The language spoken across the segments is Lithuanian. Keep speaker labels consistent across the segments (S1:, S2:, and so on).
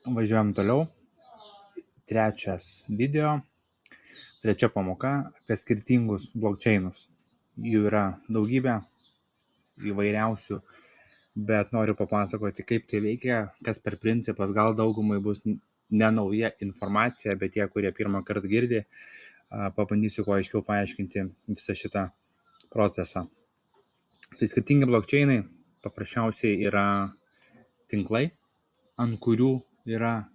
S1: Važiuojam toliau. Trečias video, trečia pamoka apie skirtingus blockchainus. Jų yra daugybė įvairiausių, bet noriu papasakoti, kaip tai veikia, kas per principas, gal daugumai bus ne nauja informacija, bet tie, kurie pirmą kartą girdi, pabandysiu kuo aiškiau paaiškinti visą šitą procesą. Tai skirtingi blockchainai paprasčiausiai yra tinklai, ant kurių yra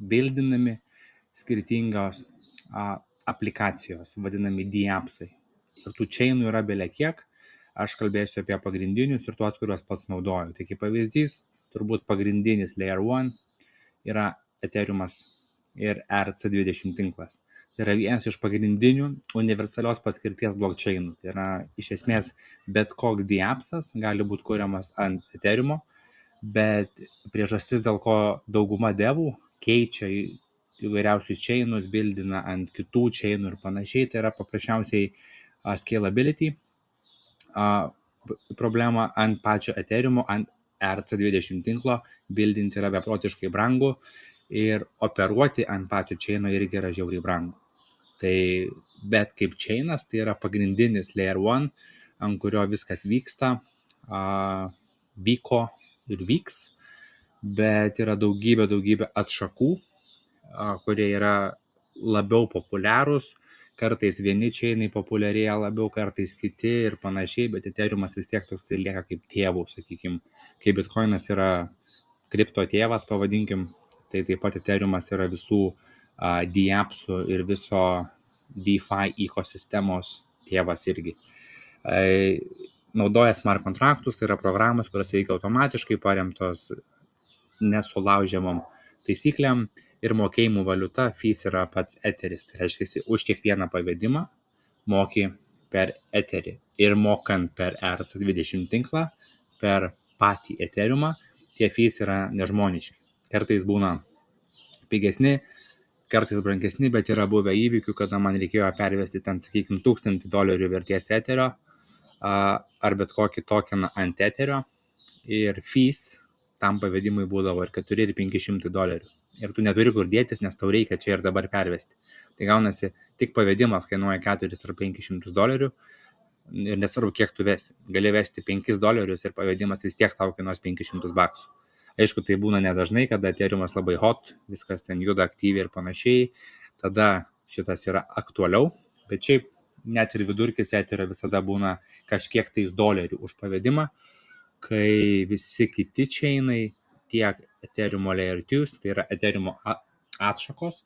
S1: bildinami skirtingos aplikacijos, vadinami DAppsai. Ir tų chainų yra belekiek, aš kalbėsiu apie pagrindinius ir tuos, kuriuos pats naudoju. Tai kaip pavyzdys, turbūt pagrindinis Layer 1 yra Ethereumas ir ERC20 tinklas. Tai yra vienas iš pagrindinių universalios paskirties blockchainų. Tai yra iš esmės bet koks DAppsas gali būti kuriamas ant Ethereumo, bet priežastis, dėl ko dauguma devų keičia įvairiausius chainus, bildina ant kitų chainų ir panašiai, tai yra paprasčiausiai scalability problema ant pačio Ethereumo, ant ERC20 tinklo, bildinti yra beprotiškai brangu ir operuoti ant pačio chaino irgi yra žiauriai brangu. Tai bet kaip chainas, tai yra pagrindinis Layer 1, ant kurio viskas vyksta, vyko ir vyks, bet yra daugybė atšakų, kurie yra labiau populiarūs, kartais vieni chainai populiarėja labiau, kartais kiti ir panašiai, bet Ethereumas vis tiek toks lieka kaip tėvų, sakykime, kai Bitcoinas yra kripto tėvas, pavadinkim, tai taip pat Ethereumas yra visų DAppsų ir viso DeFi ekosistemos tėvas irgi. Naudoja smart kontraktus, tai yra programos, kurios veikia automatiškai, paremtos nesulaužiamom taisyklėm ir mokėjimų valiuta fees yra pats Etheris. Tai reiškia, už kiekvieną pavedimą moki per Etherį ir mokant per ERC20 tinklą, per patį Ethereumą, tie fees yra nežmoniški. Kartais būna pigesni, kartais brangesni, bet yra buvę įvykių, kada man reikėjo pervesti ten, sakykime, $1000 vertės Etherio ar bet kokį tokeną ant Etherio ir fees tam pavedimui būdavo ir $400 ir $500. Ir tu neturi kur dėtis, nes tau reikia čia ir dabar pervesti. Tai gaunasi, tik pavedimas kainuoja $400 ar $500 ir nesvarbu, kiek tu vesi. Gali vesti $5 ir pavedimas vis tiek tau kainuos $500. Aišku, tai būna nedažnai, kada Ethereumas labai hot, viskas ten juda aktyviai ir panašiai, tada šitas yra aktualiau, bet šiaip net ir vidurkis Etherio visada būna kažkiek tais $1 už pavedimą, kai visi kiti chainai, tiek Ethereumo Layer 2, tai yra Ethereumo atšakos,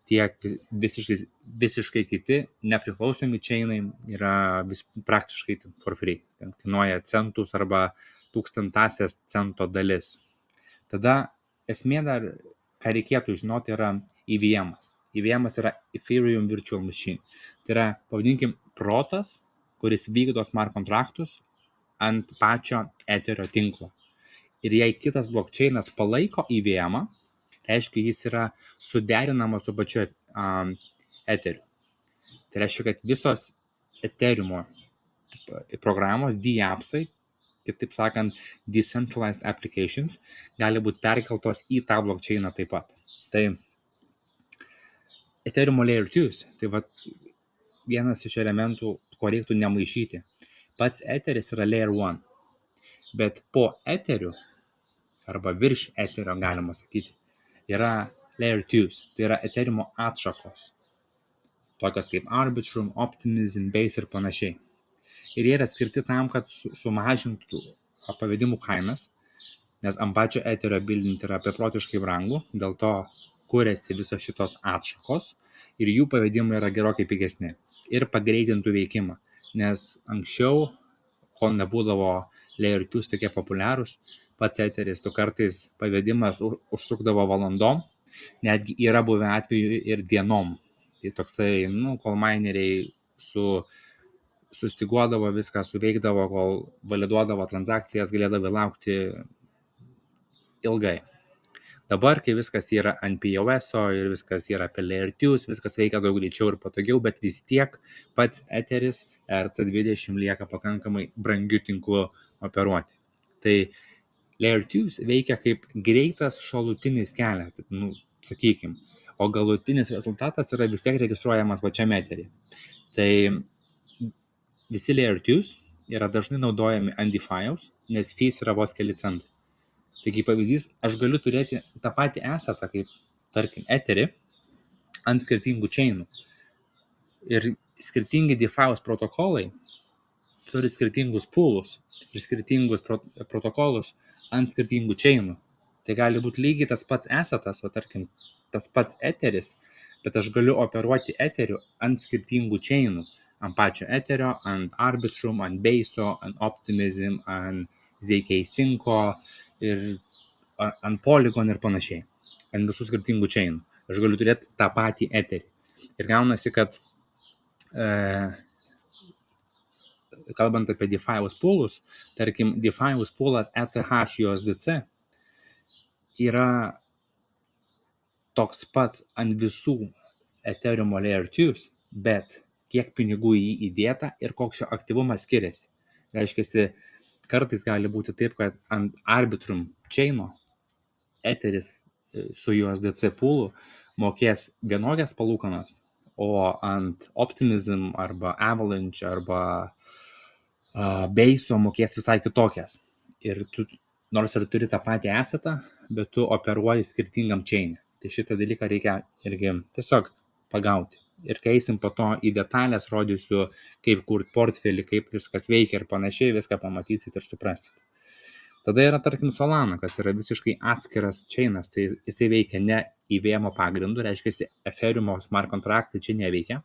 S1: tiek visiškai kiti nepriklausomi chainai yra praktiškai for free. Ten kainuoja centus arba 0,000 cento dalis. Tada esmė dar, ką reikėtų žinoti, yra EVM'as. EVM'as yra Ethereum Virtual Machine. Tai yra, pavadinkim, protas, kuris vykdo smart kontraktus ant pačio Etherio tinklo. Ir jei kitas blockchainas palaiko EVM'ą, reiškia, jis yra suderinamas su pačiu Etheriu. Tai reiškia, kad visos Ethereumo programos, DAppsai, kitaip sakant, decentralized applications, gali būti perkeltos į tą blockchainą taip pat. Tai Ethereumo Layer 2, tai vienas iš elementų, ko reiktų nemaišyti. Pats Etheris yra Layer 1, bet po Etheriu, arba virš Etherio galima sakyti, yra Layer 2, tai yra Ethereumo atšakos, tokios kaip Arbitrum, Optimism, Base ir panašiai. Ir jie yra skirti tam, kad sumažintų pavedimų kainas, nes ant pačio Etherio bildinti yra beprotiškai brangu, dėl to kuriasi visos šitos atšakos ir jų pavedimai yra gerokai pigesni ir pagreitintų veikimą, nes anksčiau, kol nebūdavo Layer 2 tokie populiarūs, pats Etheris, tu kartais pavedimas užtrukdavo valandom, netgi yra buvę atveju ir dienom. Tai toksai, kol mineriai sustiguodavo viską, suveikdavo, kol validuodavo transakcijas, galėdavo laukti ilgai. Dabar, kai viskas yra ant POS-o ir viskas yra per Layer 2, viskas veikia daug greičiau ir patogiau, bet vis tiek pats Etheris ERC20 lieka pakankamai brangiu tinklu operuoti. Tai Layer 2 veikia kaip greitas šalutinis kelias, sakykim, o galutinis rezultatas yra vis tiek registruojamas pačiame eteryje. Tai visi Layer 2 yra dažnai naudojami ant DeFi'aus, nes fees yra vos keli centai. Taigi pavyzdys, aš galiu turėti tą patį assetą, kaip, tarkim, eterį ant skirtingų chainų. Ir skirtingi DeFi'aus protokolai turi skirtingus poolus ir skirtingus protokolus ant skirtingų chainų. Tai gali būti lygiai tas pats assetas, tarkim, tas pats eteris, bet aš galiu operuoti eteriu ant skirtingų chainų. Ant pačio eterio, ant Arbitrum, ant Base'o, ant Optimism, ant ZK5 ir ant Polygon ir panašiai. Ant visų skirtingų chainų. Aš galiu turėti tą patį eterį. Ir gaunasi, kad kalbant apie DeFi'aus poolus, tarkim, DeFi'aus poolas ETH-USDC yra toks pat ant visų Ethereum Layer 2, bet kiek pinigų į jį įdėta ir koks jo aktyvumas skiriasi. Reiškia, kartais gali būti taip, kad ant Arbitrum chaino eteris su USDC poolu mokės vienokias palūkanas, o ant Optimism arba Avalanche arba Base'o mokės visai kitokias. Ir tu nors ir turi tą patį assetą, bet tu operuoji skirtingam chain'e. Tai šitą dalyką reikia irgi tiesiog pagauti. Ir kai eisim po to į detalės, rodysiu, kaip kurti portfelį, kaip viskas veikia ir panašiai, viską pamatysit ir suprasit. Tada yra, tarkim, Solana, kas yra visiškai atskiras chainas, tai jisai veikia ne įvėjimo pagrindu, reiškia, Ethereum smart kontraktai čia neveikia.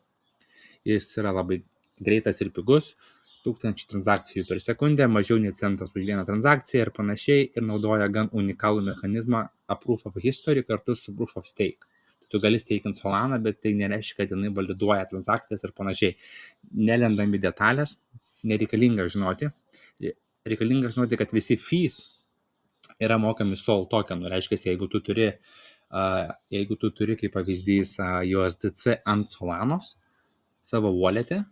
S1: Jis yra labai greitas ir pigus, 1000 transakcijų per sekundę, mažiau nei centas už vieną transakciją ir panašiai, ir naudoja gan unikalų mechanizmą Proof of History kartu su Proof of Stake. Tu gali steikinti Solana, bet tai nereiškia, kad jinai validuoja transakcijas ir panašiai. Nelendami detalės, nereikalinga žinoti. Reikalinga žinoti, kad visi fees yra mokami Sol tokenų. Reiškia, jeigu tu turi kaip pavyzdys USDC ant Solanos savo wallet'e,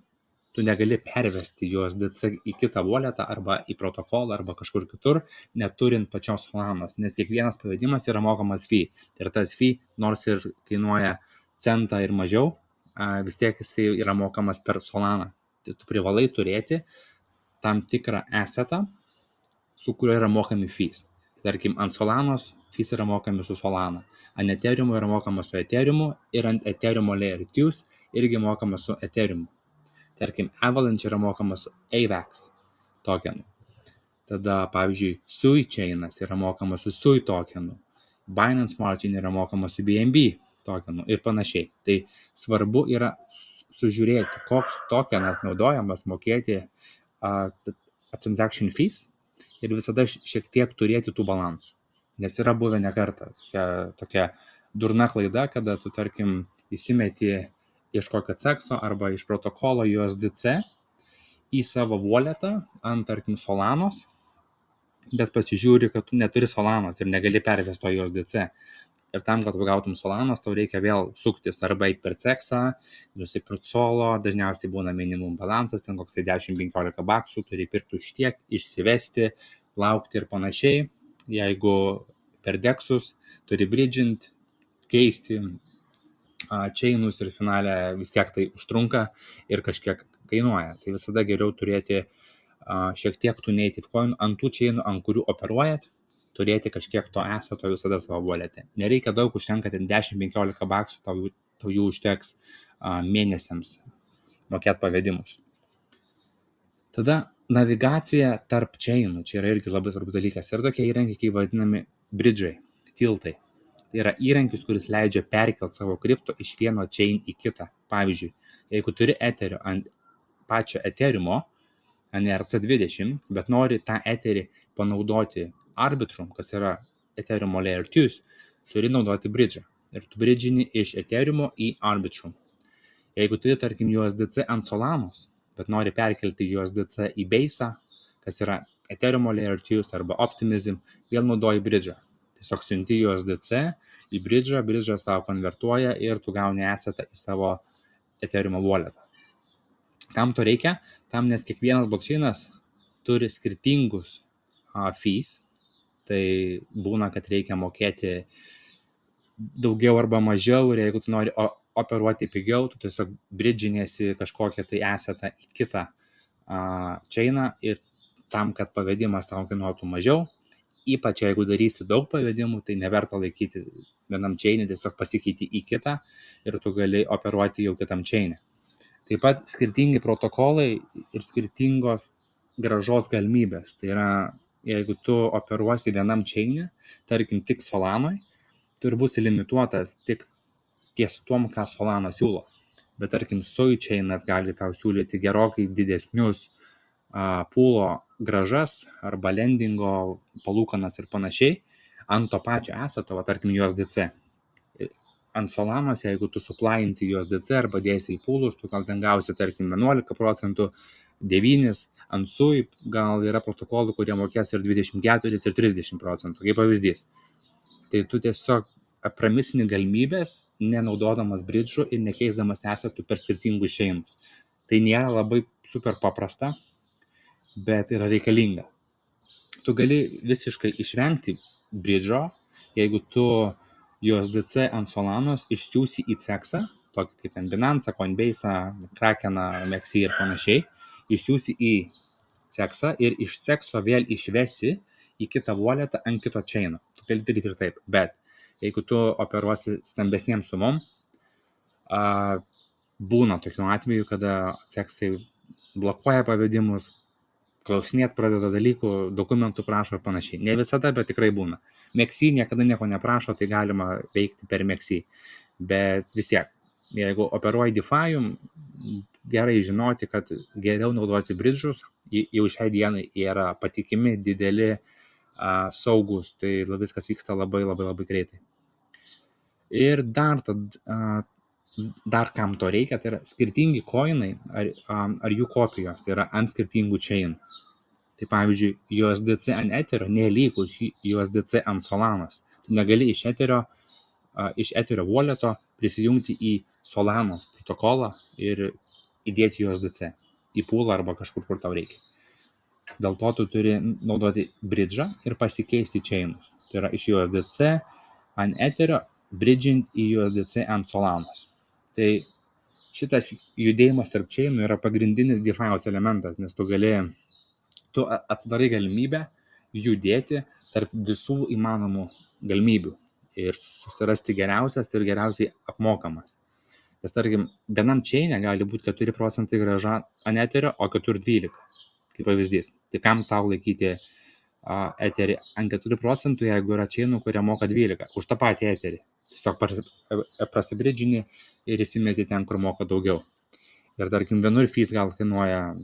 S1: tu negali pervesti USDC į kitą walletą arba į protokolą arba kažkur kitur, neturint pačios Solanos, nes kiekvienas pavedimas yra mokamas fee. Ir tas fee, nors ir kainuoja centą ir mažiau, vis tiek jisai yra mokamas per Solaną. Tai tu privalai turėti tam tikrą assetą, su kuriuo yra mokami fees. Tarkim, ant Solanos fees yra mokami su Solana, ant Ethereum yra mokama su Ethereum ir ant Ethereum Layer 2 irgi mokama su Ethereum. Tarkim, Avalanche yra mokama su AVAX tokenu. Tada, pavyzdžiui, SUI chainas yra mokama su SUI tokenu. Binance Smart Chain yra mokama su BNB tokenu ir panašiai. Tai svarbu yra sužiūrėti, koks tokenas naudojamas mokėti transaction fees ir visada šiek tiek turėti tų balansų. Nes yra buvę ne kartą tokia durna klaida, kada tu, tarkim, įsimeti iš kokio CEXo arba iš protokolo USDC į savo walletą ant, tarkim, Solanos, bet pasižiūri, kad tu neturi Solanos ir negali pervesti to USDC. Ir tam, kad gautum Solanos, tau reikia vėl suktis arba eiti per CEXą, nusipirkti solo, dažniausiai būna minimum balansas, ten koks 10-15 baksų, turi pirkti už tiek, išsivesti, laukti ir panašiai. Jeigu per deksus, turi bridžinti, keisti chainus ir finale vis tiek tai užtrunka ir kažkiek kainuoja. Tai visada geriau turėti šiek tiek tų native coin ant tų chainų, ant kurių operuojat, turėti kažkiek to asseto visada savo wallet'e. Nereikia daug, užtenka 10-15 baksų, tau jų užteks mėnesiams mokėti pavedimus. Tada navigacija tarp chainų, čia yra irgi labai svarbus dalykas. Ir tokie įrankiai, kaip vadinami bridžai, tiltai. Tai yra įrankis, kuris leidžia perkelti savo kripto iš vieno chain į kitą. Pavyzdžiui, jeigu turi eterio ant pačio Ethereumo, ant ERC20, bet nori tą eterį panaudoti Arbitrum, kas yra Ethereum Layer 2, turi naudoti bridžą. Ir tu bridžini iš Ethereumo į Arbitrum. Jeigu turi, tarkim, USDC ant Solanos, bet nori perkelti USDC į Base'ą, kas yra Ethereum Layer 2 arba Optimism, vėl naudoji bridžą. Tiesiog siunti USDC į bridžą, bridžas tau konvertuoja ir tu gauni assetą į savo Ethereum walletą. Kam to reikia? Tam, nes kiekvienas blockchainas turi skirtingus fees. tai būna, kad reikia mokėti daugiau arba mažiau, ir jeigu tu nori operuoti pigiau, tu tiesiog bridžinėsi kažkokią tai esetą į kitą chainą, ir tam, kad pavedimas tau kainuotų mažiau, ypač jeigu darysi daug pavedimų, tai neverta laikyti vienam chain'e, tiesiog pasikeiti į kitą ir tu gali operuoti jau kitam chain'e. Taip pat skirtingi protokolai ir skirtingos grąžos galimybės. Tai yra, jeigu tu operuosi vienam chain'e, tarkim tik Solanoj, tu ir būsi limituotas tik ties tom, ką Solana siūlo. Bet tarkim, Sui chainas gali tau siūlyti gerokai didesnius pūlo grąžas arba lendingo palūkanas ir panašiai ant to pačio eseto, tarkim USDC. Ant Solanos, jeigu tu suplainsi USDC arba dėsi į pūlus, tu gal ten gausi, tarkim, 11%, 9%, ant Sui gal yra protokolų, kurie mokės ir 24 ir 30%, kaip pavyzdys. Tai tu tiesiog pramisini galimybės, nenaudodamas bridžų ir nekeisdamas esetų per skirtingus chainus. Tai nėra labai super paprasta, bet yra reikalinga. Tu gali visiškai išvengti bridžo, jeigu tu USDC ant Solanos išsiųsi į CEXą, tokį kaip ant Binance, Coinbase, Krakeną, MEXC ir panašiai, išsiųsi į CEXą ir iš CEXo vėl išvesi į kitą walletą ant kito chaino. Tu gali daryti ir taip, bet jeigu tu operuosi stambesniem sumom, būna tokių atvejų, kada CEXai blokuoja pavedimus, klausinėt pradeda dalykų, dokumentų prašo ir panašiai. Ne visada, bet tikrai būna. MEXC niekada nieko neprašo, tai galima veikti per MEXC. Bet vis tiek, jeigu operuoji DeFi, gerai žinoti, kad geriau naudoti bridžus, jau šiai dienai yra patikimi, dideli, saugus, tai viskas vyksta labai greitai. Ir dar kam to reikia, tai yra skirtingi coinai ar jų kopijos yra ant skirtingų chainų. Tai pavyzdžiui, USDC ant Etherio nelygus USDC ant Solanos. Tu negali iš Etherio walleto prisijungti į Solanos protokolą ir įdėti USDC į poolą arba kažkur, kur tau reikia. Dėl to tu turi naudoti bridžą ir pasikeisti chainus. Tai yra iš USDC ant Etherio bridžint į USDC ant Solanos. Tai šitas judėjimas tarp chainų yra pagrindinis DeFi'os elementas, nes tu atsidarai galimybę judėti tarp visų įmanomų galimybių ir susirasti geriausias ir geriausiai apmokamas. Nes tarkim, vienam chain'e gali būti 4% grąža ant Etherio, o kitur 12%, kaip pavyzdys. Tai kam tau laikyti Etherį ant 4%, jeigu yra chainų, kurie moka 12% už tą patį Etherį. Tiesiog prasibridžini ir įsimeti ten, kur moka daugiau. Ir tarkim, vienur fees gal kainuoja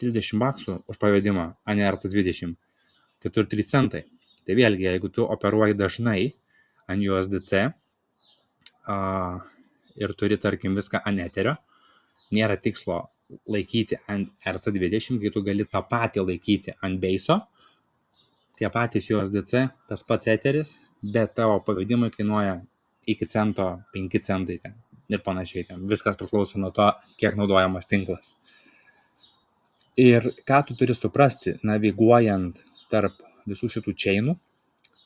S1: $30 už pavedimą, o ne RT20, kitur 3 centai. Tai vėlgi, jeigu tu operuoji dažnai ant USDC ir turi, tarkim, viską ant Etherio, nėra tikslo laikyti ant RT20, kai tu gali tą patį laikyti ant Base'o, tie patys USDC, tas pats Etheris, bet tavo pavedimai kainuoja iki cento, 5 centai ten ir panašiai. Ten. Viskas priklauso nuo to, kiek naudojamas tinklas. Ir ką tu turi suprasti, naviguojant tarp visų šitų chainų,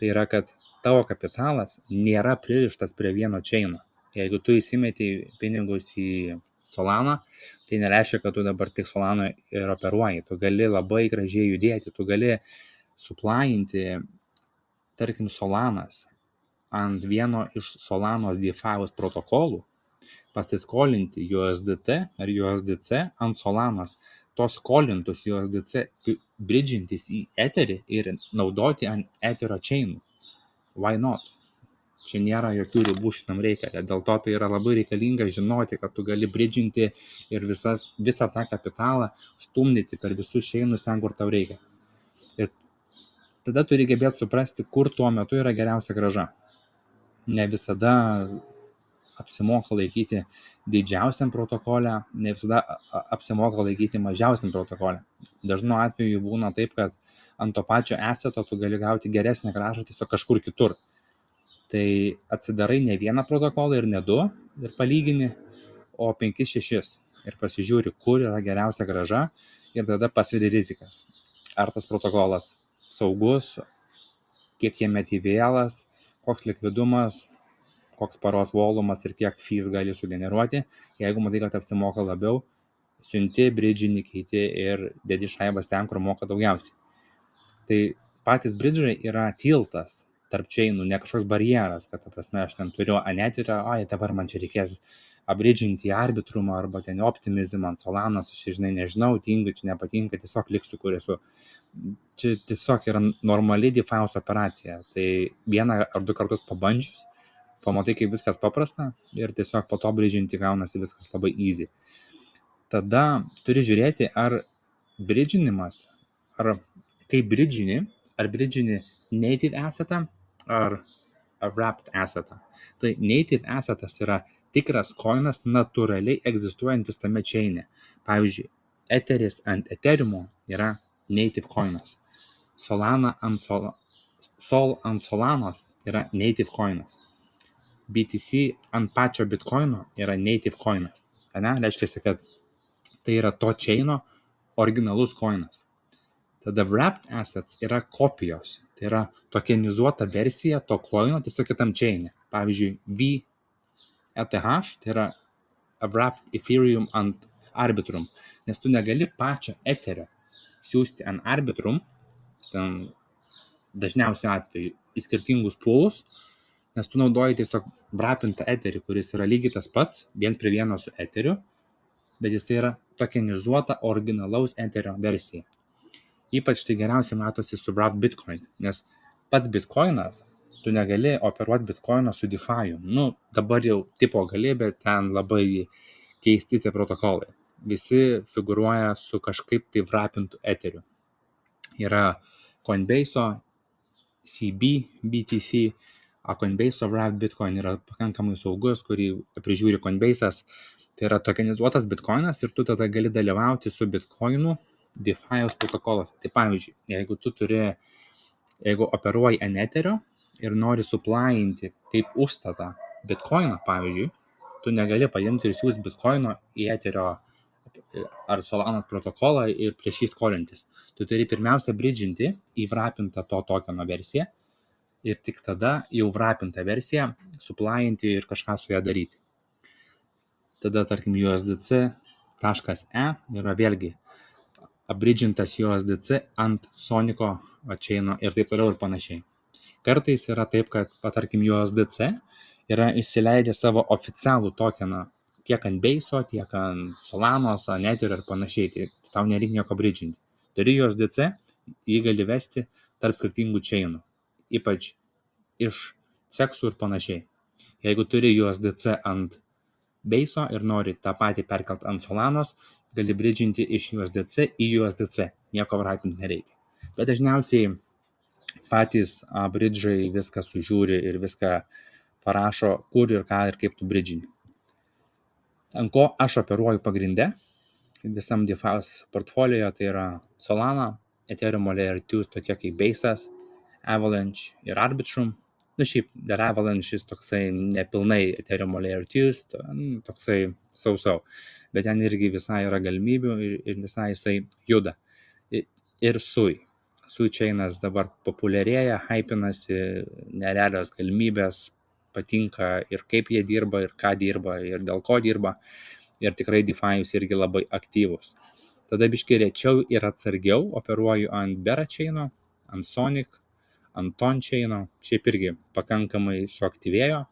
S1: tai yra, kad tavo kapitalas nėra pririštas prie vieno chaino. Jeigu tu įsimeti pinigus į Solaną, tai nereiškia, kad tu dabar tik Solanoje ir operuoji. Tu gali labai gražiai judėti, tu gali suplainti, tarkim, Solanas ant vieno iš Solanos DeFi'os protokolų, pasiskolinti USDT ar USDC ant Solanos, tos skolintus USDC bridžintis į Etherį ir naudoti ant Etherio chainų. Why not? Čia nėra jokių ribų šitam reikale. Dėl to tai yra labai reikalinga žinoti, kad tu gali bridžinti ir visą tą kapitalą stumdyti per visus chainus ten, kur tau reikia. Ir tada turi gebėti suprasti, kur tuo metu yra geriausia grąža. Ne visada apsimoka laikyti didžiausiam protokole, ne visada apsimoka laikyti mažiausiam protokole. Dažnu atveju būna taip, kad ant to pačio eseto tu gali gauti geresnę grąžą tiesiog kažkur kitur. Tai atsidarai ne vieną protokolą ir ne 2 ir palygini, o 5-6 ir pasižiūri, kur yra geriausia grąža ir tada pasveri rizikas. Ar tas protokolas saugus, kiek jame TVL-as, koks likvidumas, koks paros volumas ir kiek fees gali sugeneruoti. Jeigu matai, kad apsimoka labiau, siunti, bridžini, keiti ir dedi šaibas ten, kur moka daugiausiai. Tai patys bridžai yra tiltas tarp chainų, ne kažkoks barjeras, kad, ta prasme, aš ten turiu anetirą, dabar man čia reikės abridžinti arbitrumą arba ten optimizmą ant Solanos, aš žinai, nežinau, tingiu, čia nepatinka, tiesiog liksiu, kur esu. Čia tiesiog yra normali DeFi'aus operacija. Tai vieną ar du kartus pabandžius, pamatai, kaip viskas paprasta ir tiesiog po to bridžinti gaunasi viskas labai easy. Tada turi žiūrėti, ar bridžinimas, ar kaip bridžini, ar bridžini native assetą, ar wrapped assetą. Tai native assetas yra tikras coinas natūraliai egzistuojantis tame chaine. Pavyzdžiui, Etheris ant Ethereum yra native coinas. Solana ant Sol ant Solanos yra native coinas. BTC ant pačio Bitcoino yra native coinas. Reiškia, kad tai yra to chaino originalus coinas. Tada wrapped assets yra kopijos. Tai yra tokenizuota versija to coino tiesiog kitam chaine. Pavyzdžiui, VETH tai yra wrapped Ethereum ant Arbitrum. Nes tu negali pačio Etherio siūsti ant Arbitrum, ten dažniausiu atveju, į skirtingus poolus, nes tu naudoji tiesiog wrappintą Etherį, kuris yra lygiai tas pats, 1:1 su Etheriu, bet jis yra tokenizuota originalaus Etherio versija. Ypač tai geriausiai matosi su wrapped Bitcoin, nes pats Bitcoinas, tu negali operuoti Bitcoino su DeFi. Dabar jau tipo gali, bet ten labai keisti tie protokolai. Visi figuruoja su kažkaip tai wrappintų Etheriu. Yra Coinbase'o CB, BTC, Coinbase'o wrapped Bitcoin yra pakankamai saugus, kurį prižiūri Coinbase'as. Tai yra tokenizuotas Bitcoinas ir tu tada gali dalyvauti su Bitcoinu DeFi'aus protokolas. Tai pavyzdžiui, jeigu operuoji ant Etherio ir nori suplyinti kaip užstatą Bitcoiną, pavyzdžiui, tu negali paimti ir siūsti Bitcoino į Etherio ar Solanos protokolą ir prieš jį skolintis. Tu turi pirmiausia bridžinti į wrappintą to tokeno versiją ir tik tada jau wrappintą versiją suplyinti ir kažką su ją daryti. Tada, tarkim, USDC.E yra vėlgi abridžintas USDC ant Sonico chaino ir taip toliau ir panašiai. Kartais yra taip, kad, tarkim, USDC yra įsileidę savo oficialų tokeną tiek ant Base'o, tiek ant Solanos, ant Etherio ir panašiai. Tai tau nereikia nieko bridžinti. Turi USDC, jį gali vesti tarp skirtingų chainų, ypač iš seksų ir panašiai. Jeigu turi USDC ant Base'o ir nori tą patį perkelt ant Solanos, gali bridžinti iš USDC į USDC. Nieko wrappinti nereikia. Bet dažniausiai patys bridžai viską sužiūri ir viską parašo, kur ir ką ir kaip tu bridžini. Ant ko aš operuoju pagrinde visam DeFi'aus portfolio, tai yra Solana, Ethereum Layer 2 tokie kaip Base'as, Avalanche ir Arbitrum. Šiaip dar Avalanche toksai nepilnai Ethereum Layer 2, toksai sausau, bet ten irgi visai yra galimybių ir visai jisai juda. Ir Sui chainas dabar populiarėja, hypinasi, nerealios galimybės, patinka ir kaip jie dirba, ir ką dirba, ir dėl ko dirba. Ir tikrai DeFi'us irgi labai aktyvus. Tada biškai rečiau ir atsargiau operuoju ant Bera chaino, ant Sonic, ant Ton chaino. Šiaip irgi pakankamai suaktyvėjo,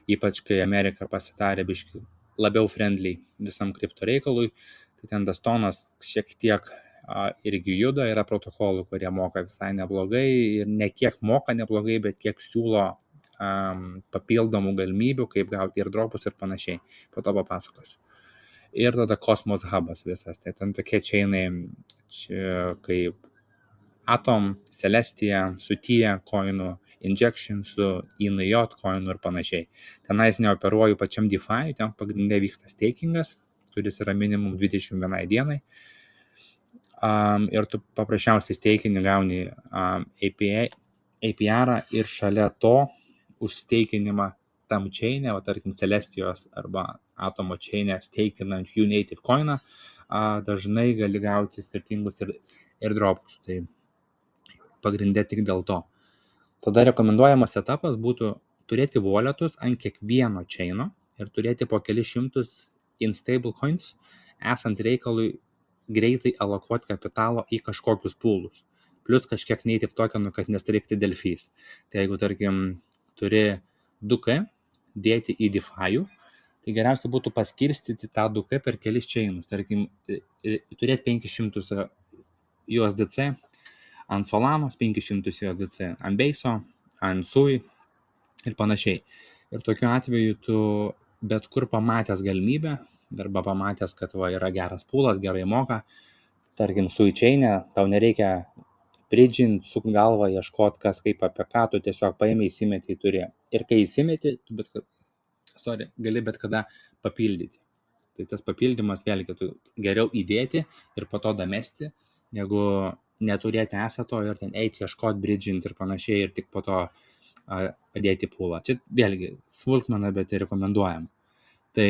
S1: ypač kai Amerika pasidarė biškai labiau friendly visam kripto reikalui. Tai ten tas Tonas šiek tiek irgi juda, yra protokolų, kurie moka visai neblogai ir ne kiek moka neblogai, bet kiek siūlo papildomų galimybių, kaip gauti airdropus ir panašiai. Po to papasakosiu. Ir tada Cosmos Hubas visas. Tai ten tokie chainai kaip Atom, Celestia, su TIA coinų, Injection su INJ coinų ir panašiai. Tenais neoperuoju pačiam DeFi, ten pagrindė vyksta stakingas, kuris yra minimum 21 dienai. Ir tu paprasčiausiai stakinį gauni APR ir šalia to už stakinimą tam chain'e, tarkim Celestijos arba Atomo chain'e stakinant jų native coin'ą, dažnai gali gauti skirtingus airdropus. Tai pagrindė tik dėl to. Tada rekomenduojamas etapas būtų turėti walletus ant kiekvieno chaino ir turėti po kelis šimtus in stablecoins, esant reikalui greitai alokuoti kapitalo į kažkokius poolus. Plus kažkiek native tokenų, kad nestrikti dėl fees. Tai jeigu, tarkim, turi 2K dėti į DeFi, tai geriausia būtų paskirstyti tą 2K per kelis chainus. Tarkim, turėti 500 USDC ant Solanos, 500 USDC ant Beiso, ant Sui ir panašiai. Ir tokiu atveju tu bet kur pamatęs galimybę, arba pamatęs, kad yra geras poolas, gerai moka, tarkim, Sui chain'e, tau nereikia bridžint, suk galvą, ieškot kas kaip apie ką, tu tiesiog paėmė, įsimeti, turi. Ir kai įsimeti, tu gali bet kada papildyti. Tai tas papildymas vėlgi tu geriau įdėti ir po to damesti, negu neturėti esato ir ten eiti ieškot, bridžint ir panašiai ir tik po to padėti poolą. Čia vėlgi smulkmena, bet rekomenduojam. Tai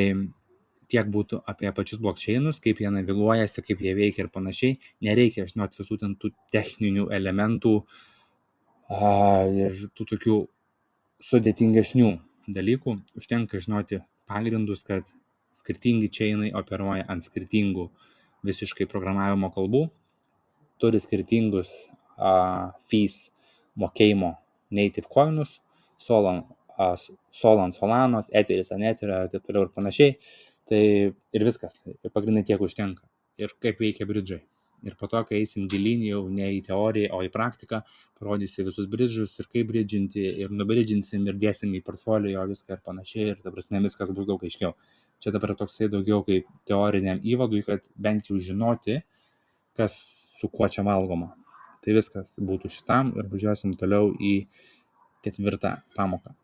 S1: tiek būtų apie pačius blockchainus, kaip jie naviguojasi, kaip jie veikia ir panašiai. Nereikia žinoti visų ten tų techninių elementų ir tų tokių sudėtingesnių dalykų. Užtenka žinoti pagrindus, kad skirtingi chainai operuoja ant skirtingų visiškai programavimo kalbų, turi skirtingus fees mokėjimo native coinus, Solanos, Etheris, Anetera ir taip toliau ir panašiai. Tai ir viskas. Ir pagrindai tiek užtenka. Ir kaip veikia bridžai. Ir po to, kai eisim gilyn jau ne į teoriją, o į praktiką, parodysiu visus bridžus ir kaip bridžinti, ir nubridžinsim, ir dėsim į portfolio viską ir panašiai. Ir ta prasme viskas bus daug aiškiau. Čia dabar toksai daugiau kaip teoriniam įvadui, kad bent jau žinoti, kas su kuo čia valgoma. Tai viskas būtų šitam ir važiuosim toliau į 4 pamoką.